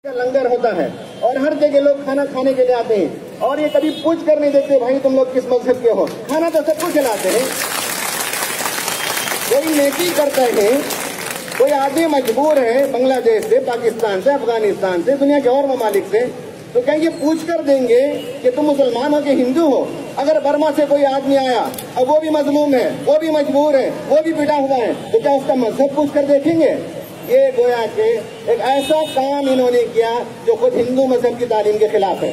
لنگر ہوتا ہے اور ہر جگہ لوگ کھانا کھانے کے لیے آتے ہیں اور یہ کبھی پوچھ کر نہیں دیکھتے بھائی تم لوگ کس مذہب کے ہو. کھانا تو سب کو کھلاتے ہیں. کوئی نیکی کرتا ہے, کوئی آدمی مجبور ہے بنگلہ دیش سے, پاکستان سے, افغانستان سے, دنیا کے اور ممالک سے, تو کیا یہ پوچھ کر دیں گے کہ تم مسلمان ہو کہ ہندو ہو؟ اگر برما سے کوئی آدمی آیا اور وہ بھی مظلوم ہے, وہ بھی مجبور ہے, وہ بھی پٹا ہوا ہے, تو کیا اس کا مذہب پوچھ کر دیکھیں گے؟ یہ گویا کہ ایک ایسا کام انہوں نے کیا جو خود ہندو مذہب کی تعلیم کے خلاف ہے.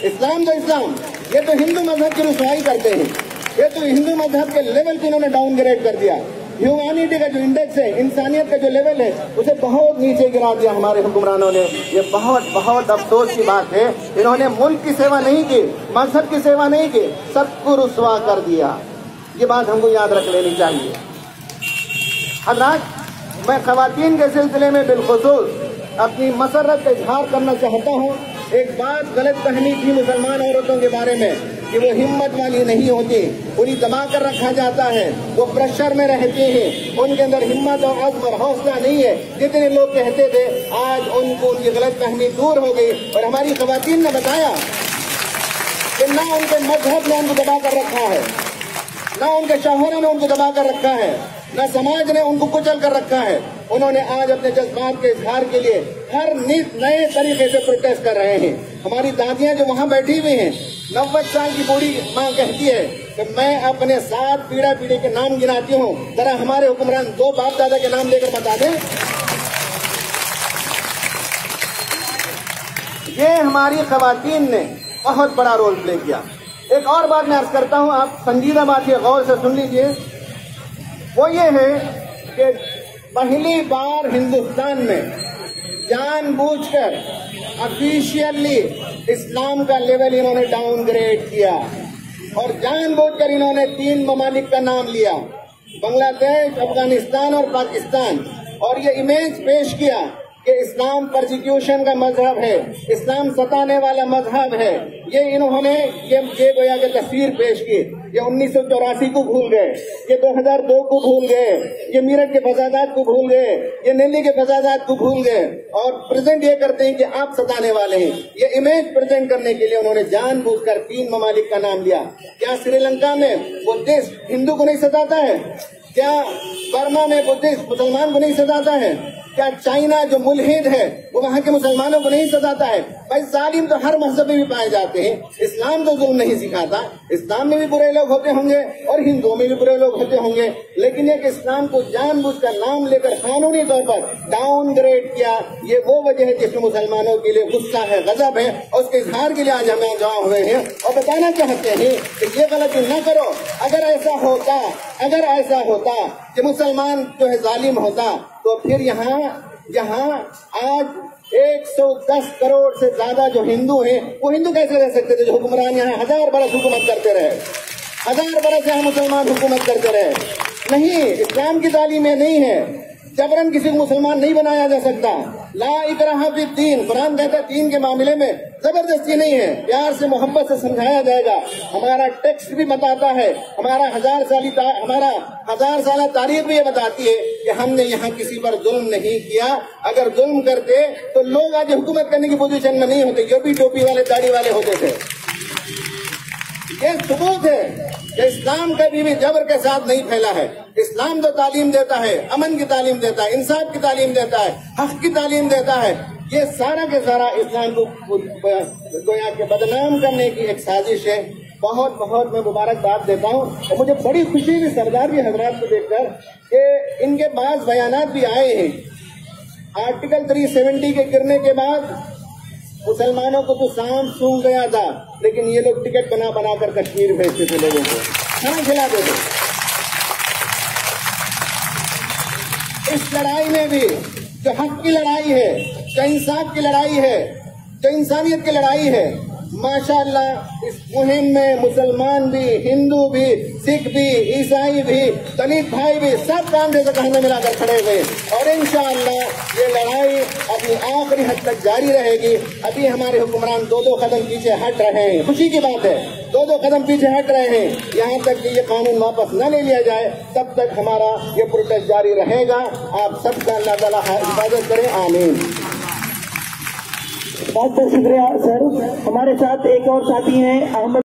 اسلام تو اسلام, یہ تو ہندو مذہب کی رسوائی کرتے ہیں, یہ تو ہندو مذہب کے لیول کو انہوں نے ڈاؤن گریڈ کر دیا. ہیومینٹی کا جو انڈیکس ہے, انسانیت کا جو لیول ہے, اسے بہت نیچے گرا دیا ہمارے حکمرانوں نے. یہ بہت بہت افسوس کی بات ہے. انہوں نے ملک کی سیوا نہیں کی, مذہب کی سیوا نہیں کی, سب کو رسوا کر دیا. یہ بات ہم کو یاد رکھ لینی چاہیے. حضرات, میں خواتین کے سلسلے میں بالخصوص اپنی مسرت کا اظہار کرنا چاہتا ہوں. ایک بات غلط فہمی تھی مسلمان عورتوں کے بارے میں کہ وہ ہمت والی نہیں ہوتی, انہیں دبا کر رکھا جاتا ہے, وہ پریشر میں رہتے ہیں, ان کے اندر ہمت اور عزم اور حوصلہ نہیں ہے. جتنے لوگ کہتے تھے آج ان کو ان کی غلط فہمی دور ہو گئی. اور ہماری خواتین نے بتایا کہ نہ ان کے مذہب نے ان کو دبا کر رکھا ہے, نہ ان کے شوہروں نے ان کو دبا کر رکھا ہے, نہ سماج نے ان کو کچل کر رکھا ہے. انہوں نے آج اپنے جذبات کے اظہار کے لیے ہر نئے طریقے سے پروٹیسٹ کر رہے ہیں. ہماری دادیاں جو وہاں بیٹھی ہوئی ہیں, 90 سال کی بوڑھی ماں کہتی ہے کہ میں اپنے ساتھ پیڑا پیڑھی کے نام گناتی ہوں, ذرا ہمارے حکمران 2 باپ دادا کے نام لے کر بتا دیں. یہ ہماری خواتین نے بہت بڑا رول پلے کیا. ایک اور بات میں عرض کرتا ہوں, آپ سنجیدہ بات یہ غور سے سن لیجئے. وہ یہ ہے کہ پہلی بار ہندوستان میں جان بوجھ کر آفیشیلی اسلام کا لیول انہوں نے ڈاؤن گریڈ کیا, اور جان بوجھ کر انہوں نے 3 ممالک کا نام لیا, بنگلہ دیش, افغانستان اور پاکستان, اور یہ امیج پیش کیا کہ اسلام پرسیکیوشن کا مذہب ہے, اسلام ستانے والا مذہب ہے. یہ انہوں نے یہ گویا کہ تصویر پیش کی. یہ 1984 کو بھول گئے, یہ 2002 کو بھول گئے, یہ میرٹھ کے فسادات کو بھول گئے, یہ دہلی کے فسادات کو بھول گئے, اور پریزنٹ یہ کرتے ہیں کہ آپ ستانے والے ہیں. یہ امیج پریزنٹ کرنے کے لیے انہوں نے جان بوجھ کر 3 ممالک کا نام لیا. کیا سری لنکا میں بدھسٹ ہندو کو نہیں ستاتا ہے؟ کیا برما میں بدھسٹ مسلمان کو نہیں ستاتا ہے؟ کیا چائنا جو ملحد ہے وہ وہاں کے مسلمانوں کو نہیں ستاتا ہے؟ بھائی ظالم تو ہر مذہب میں بھی پائے جاتے ہیں. اسلام تو ظلم نہیں سکھاتا. اسلام میں بھی برے لوگ ہوتے ہوں گے اور ہندوؤں میں بھی برے لوگ ہوتے ہوں گے, لیکن یہ کہ اسلام کو جان بوجھ کر نام لے کر قانونی طور پر ڈاؤن گریڈ کیا, یہ وہ وجہ ہے جس میں مسلمانوں کے لیے غصہ ہے, غضب ہے, اور اس کے اظہار کے لیے آج ہمیں جمع ہوئے ہیں اور بتانا چاہتے ہیں کہ یہ غلطی نہ کرو. اگر ایسا ہوتا کہ مسلمان جو ہے ظالم ہوتا, تو پھر یہاں آج 110 کروڑ سے زیادہ جو ہندو ہیں, وہ ہندو کیسے رہ سکتے تھے جو حکمران یہاں 1000 برس حکومت کرتے رہے, 1000 برس یہاں مسلمان حکومت کرتے رہے؟ نہیں, اسلام کی تعلیم یہ نہیں ہے. جبرن کسی کو مسلمان نہیں بنایا جا سکتا. لا اکراہ فی الدین, قرآن کہتا ہے دین کے معاملے میں زبردستی نہیں ہے, پیار سے محبت سے سمجھایا جائے گا. ہمارا ٹیکسٹ بھی بتاتا ہے, ہمارا 1000 سالہ تاریخ بھی یہ بتاتی ہے کہ ہم نے یہاں کسی پر ظلم نہیں کیا. اگر ظلم کرتے تو لوگ آج حکومت کرنے کی پوزیشن میں نہیں ہوتے, جو بھی ٹوپی والے داڑھی والے ہوتے تھے. یہ ثبوت ہے کہ اسلام کبھی بھی جبر کے ساتھ نہیں پھیلا ہے. اسلام تو تعلیم دیتا ہے, امن کی تعلیم دیتا ہے, انصاف کی تعلیم دیتا ہے, حق کی تعلیم دیتا ہے. یہ سارا کے سارا اسلام کو گویا کہ بدنام کرنے کی ایک سازش ہے. بہت بہت میں مبارکباد دیتا ہوں, اور مجھے بڑی خوشی ہوئی سردار بھی حضرات کو دیکھ کر کہ ان کے بعض بیانات بھی آئے ہیں. آرٹیکل 370 کے گرنے کے بعد مسلمانوں کو تو سانپ سونگ گیا تھا, لیکن یہ لوگ ٹکٹ بنا کر کشمیر بھیجتے تھے, لوگوں کو کھانا کھلاتے تھے. اس لڑائی میں بھی جو حق کی لڑائی ہے, جو انصاف کی لڑائی ہے, جو انسانیت کی لڑائی ہے, ماشاءاللہ اس مہم میں مسلمان بھی, ہندو بھی, سکھ بھی, عیسائی بھی, دلت بھائی بھی سب کاندھے سے کاندھے ملا کر کھڑے ہوئے, اور انشاءاللہ یہ لڑائی اپنی آخری حد تک جاری رہے گی. ابھی ہمارے حکمران 2 قدم پیچھے ہٹ رہے ہیں, خوشی کی بات ہے, 2 قدم پیچھے ہٹ رہے ہیں. یہاں تک کہ یہ قانون واپس نہ لے لیا جائے تب تک ہمارا یہ پروٹیسٹ جاری رہے گا. آپ سب کا اللہ تعالیٰ حفاظت کریں, آمین. بہت بہت شکریہ سر. ہمارے ساتھ ایک اور ساتھی ہیں احمد